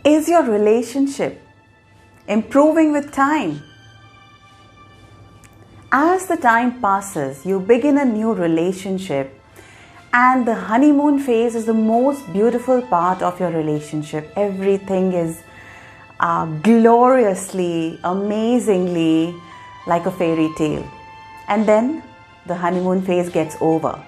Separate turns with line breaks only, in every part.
Is your relationship improving with time? As the time passes, you begin a new relationship, and the honeymoon phase is the most beautiful part of your relationship. Everything is gloriously, amazingly like a fairy tale. And then the honeymoon phase gets over.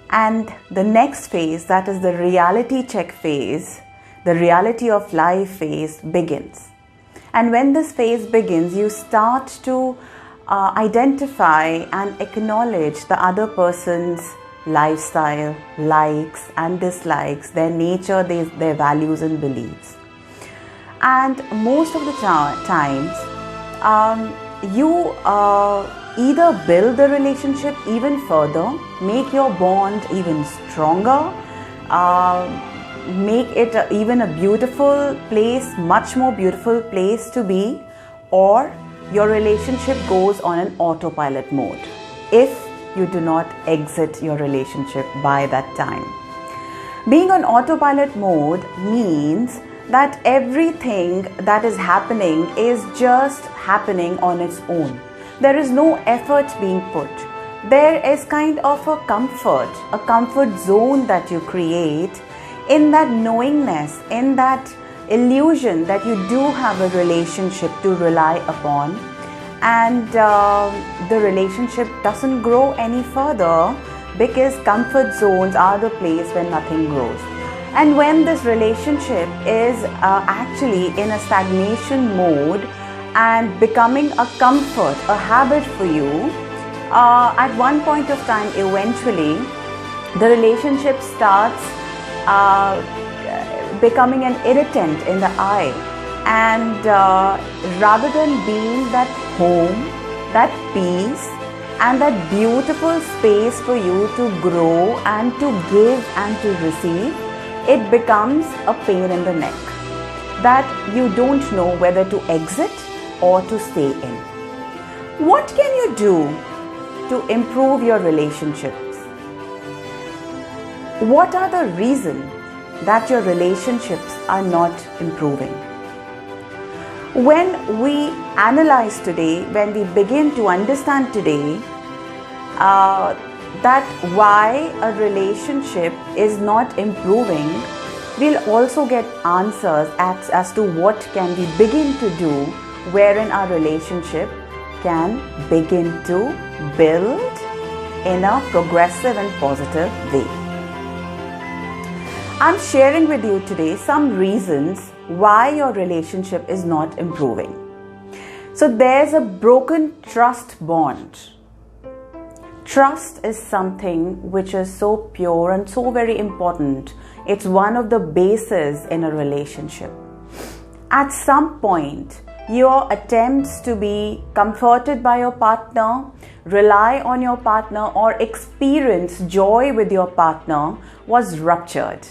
And the next phase, that is the reality check phase, the reality of life phase begins. And when this phase begins, you start to identify and acknowledge the other person's lifestyle, likes and dislikes, their nature, their values and beliefs. And most of the times, you either build the relationship even further, make your bond even stronger, make it even a beautiful place, much more beautiful place to be, or your relationship goes on an autopilot mode if you do not exit your relationship by that time. Being on autopilot mode means that everything that is happening is just happening on its own. There is no effort being put. There is kind of a comfort zone that you create in that knowingness, in that illusion that you do have a relationship to rely upon, and the relationship doesn't grow any further because comfort zones are the place where nothing grows. And when this relationship is actually in a stagnation mode and becoming a comfort, a habit for you, at one point of time, eventually, the relationship starts becoming an irritant in the eye. And rather than being that home, that peace, and that beautiful space for you to grow and to give and to receive, it becomes a pain in the neck that you don't know whether to exit or to stay in. What can you do to improve your relationships? What are the reasons that your relationships are not improving? When we analyze today, when we begin to understand today that why a relationship is not improving, we'll also get answers as to what can we begin to do wherein our relationship can begin to build in a progressive and positive way. I'm sharing with you today some reasons why your relationship is not improving. So there's a broken trust bond. Trust is something which is so pure and so very important. It's one of the bases in a relationship. At some point, your attempts to be comforted by your partner, rely on your partner, or experience joy with your partner was ruptured.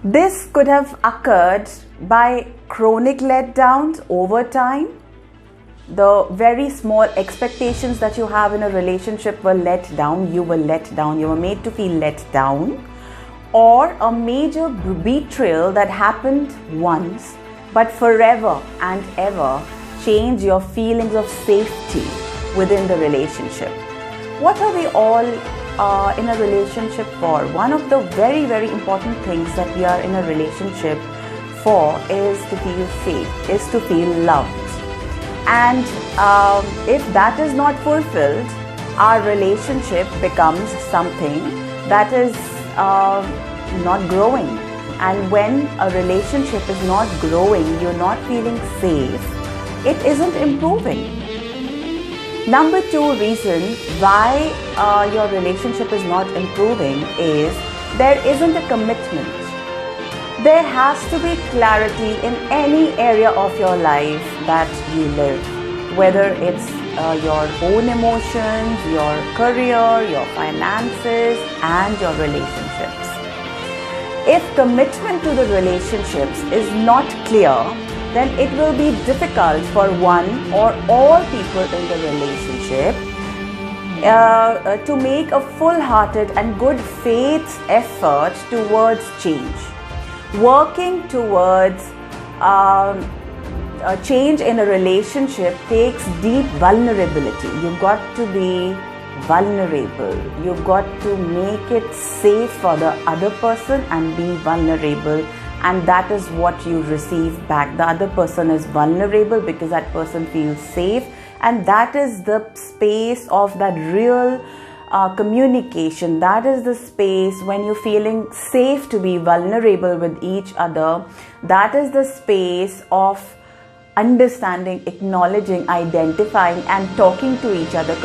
This could have occurred by chronic letdowns over time. The very small expectations that you have in a relationship were let down. You were let down. You were made to feel let down. Or a major betrayal that happened once but forever and ever change your feelings of safety within the relationship. What are we all in a relationship for? One of the very, very important things that we are in a relationship for is to feel safe, is to feel loved. And if that is not fulfilled, our relationship becomes something that is not growing. And when a relationship is not growing, you're not feeling safe, it isn't improving. Number 2 reason why your relationship is not improving is there isn't a commitment. There has to be clarity in any area of your life that you live, whether it's your own emotions, your career, your finances, and your relationships. If commitment to the relationships is not clear, then it will be difficult for one or all people in the relationship to make a full-hearted and good faith effort towards change. Working towards a change in a relationship takes deep vulnerability. You've got to be vulnerable. You've got to make it safe for the other person and be vulnerable, and that is what you receive back. The other person is vulnerable because that person feels safe, and that is the space of that real communication. That is the space when you're feeling safe to be vulnerable with each other. That is the space of understanding, acknowledging, identifying and talking to each other,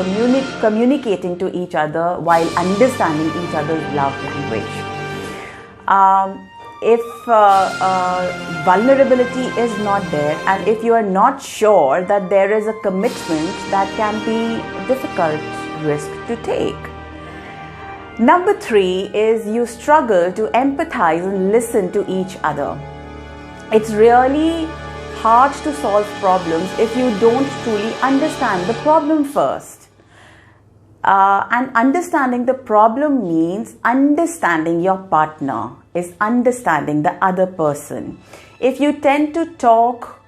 communicating to each other while understanding each other's love language. If vulnerability is not there, and if you are not sure that there is a commitment, that can be difficult risk to take. Number 3 is you struggle to empathize and listen to each other. It's really hard to solve problems if you don't truly understand the problem first. And understanding the problem means understanding your partner, is understanding the other person. If you tend to talk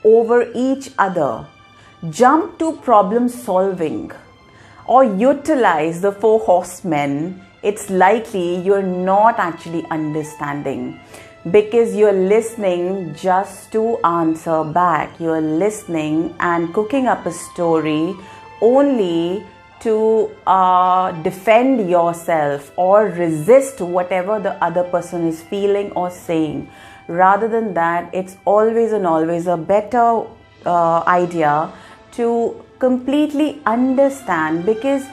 over each other, jump to problem solving, or utilize the 4 horsemen, it's likely you're not actually understanding, because you're listening just to answer back. You're listening and cooking up a story only to defend yourself or resist whatever the other person is feeling or saying. Rather than that, it's always and always a better idea to completely understand, because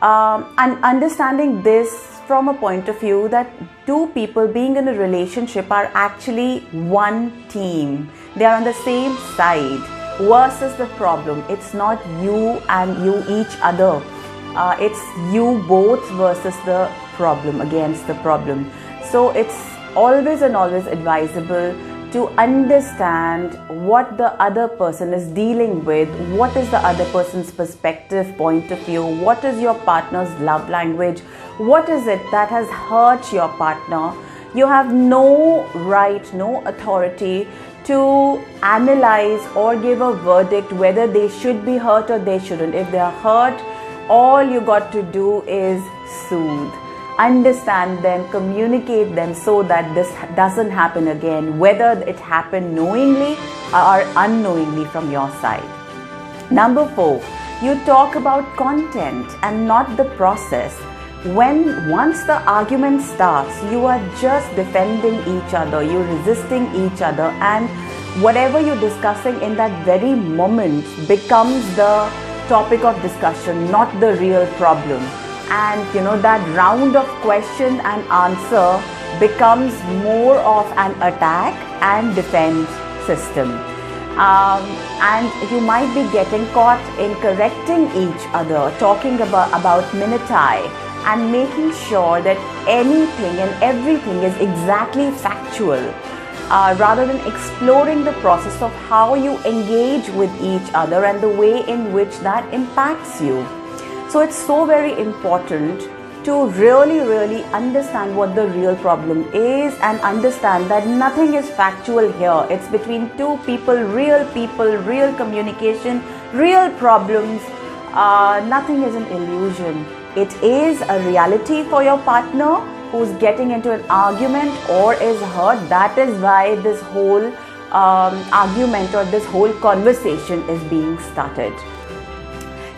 and understanding this from a point of view that 2 people being in a relationship are actually one team. They are on the same side versus the problem. It's not you and you each other. It's you both versus the problem, against the problem. So it's always and always advisable to understand what the other person is dealing with, what is the other person's perspective, point of view, what is your partner's love language, what is it that has hurt your partner. You have no right, no authority to analyze or give a verdict whether they should be hurt or they shouldn't. If they are hurt, all you got to do is soothe. Understand them, communicate them so that this doesn't happen again, whether it happened knowingly or unknowingly from your side. Number 4, you talk about content and not the process. Once the argument starts, you are just defending each other, you're resisting each other, and whatever you're discussing in that very moment becomes the topic of discussion, not the real problem. And that round of question and answer becomes more of an attack and defense system. And you might be getting caught in correcting each other, talking about minutai, and making sure that anything and everything is exactly factual, rather than exploring the process of how you engage with each other and the way in which that impacts you. So it's so very important to really understand what the real problem is, and understand that nothing is factual here. It's between 2 people, real communication, real problems. Nothing is an illusion. It is a reality for your partner who's getting into an argument or is hurt. That is why this whole argument or this whole conversation is being started.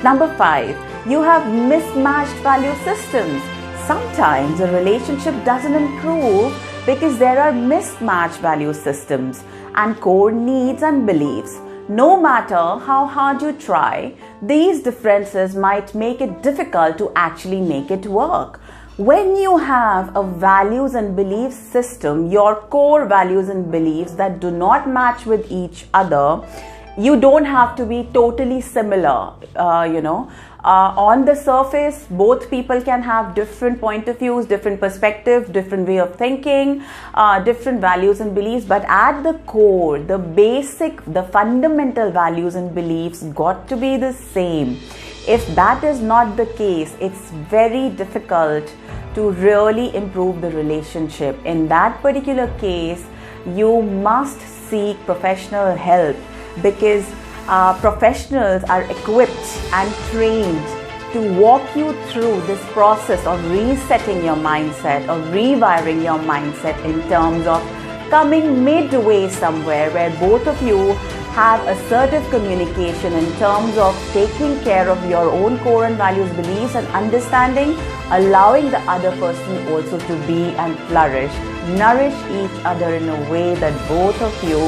Number 5. You have mismatched value systems. Sometimes a relationship doesn't improve because there are mismatched value systems and core needs and beliefs. No matter how hard you try, these differences might make it difficult to actually make it work. When you have a values and belief system, your core values and beliefs that do not match with each other, you don't have to be totally similar, on the surface, both people can have different point of views, different perspectives, different way of thinking, different values and beliefs. But at the core, the basic, the fundamental values and beliefs got to be the same. If that is not the case, it's very difficult to really improve the relationship. In that particular case, you must seek professional help, because professionals are equipped and trained to walk you through this process of resetting your mindset, of rewiring your mindset in terms of coming midway somewhere where both of you have assertive communication in terms of taking care of your own core and values, beliefs and understanding, allowing the other person also to be and flourish, nourish each other in a way that both of you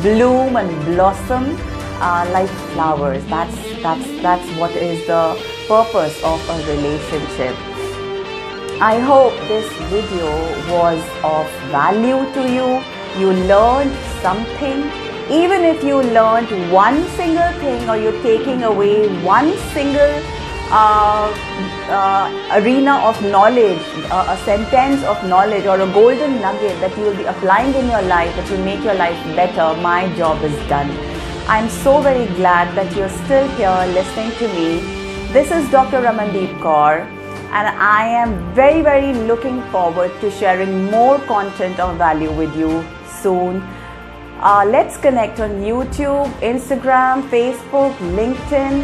bloom and blossom like flowers. That's what is the purpose of a relationship. I hope this video was of value to you. You learned something. Even if you learned one single thing, or you're taking away one single arena of knowledge, a sentence of knowledge or a golden nugget that you will be applying in your life, that will make your life better, my job is done. I'm so very glad that you're still here listening to me. This is Dr. Ramandeep Kaur, and I am very, very looking forward to sharing more content of value with you soon. Let's connect on YouTube, Instagram, Facebook, LinkedIn.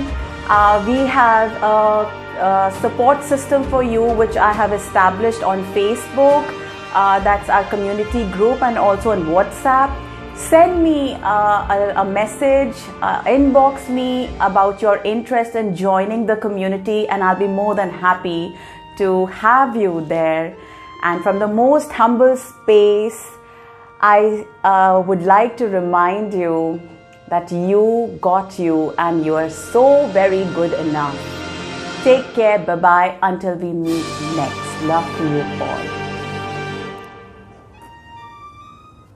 We have a support system for you, which I have established on Facebook. That's our community group, and also on WhatsApp. Send me a message, inbox me about your interest in joining the community, and I'll be more than happy to have you there. And from the most humble space, I would like to remind you that you got you, and you are so very good enough. Take care. Bye-bye until we meet next. Love to you all.